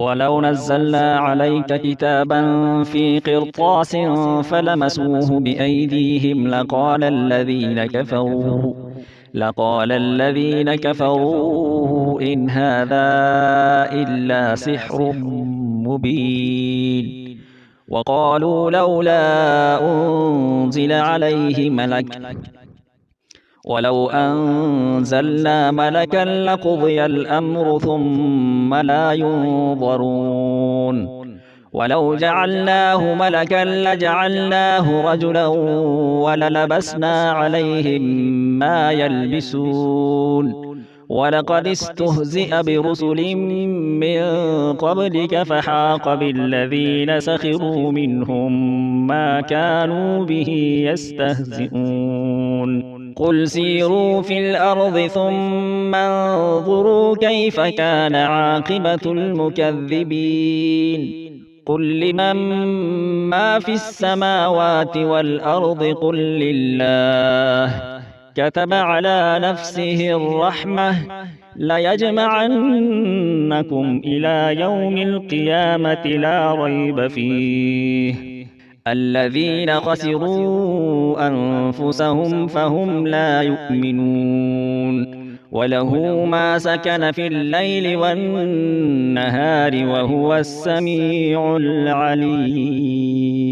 ولو نزلنا عليك كتابا في قرطاس فلمسوه بأيديهم لقال الذين كفروا إن هذا إلا سحر مبين. وقالوا لولا أنزل عليه ملك ولو أنزلنا ملكا لقضي الأمر ثم لا ينظرون ولو جعلناه ملكا لجعلناه رجلا وللبسنا عليهم ما يلبسون ولقد استهزئ برسل من قبلك فحاق بالذين سخروا منهم ما كانوا به يستهزئون قل سيروا في الأرض ثم انظروا كيف كان عاقبة المكذبين قل لمن ما في السماوات والأرض قل لله كتب على نفسه الرحمة ليجمعنكم إلى يوم القيامة لا ريب فيه الذين خسروا أنفسهم فهم لا يؤمنون وله ما سكن في الليل والنهار وهو السميع العليم.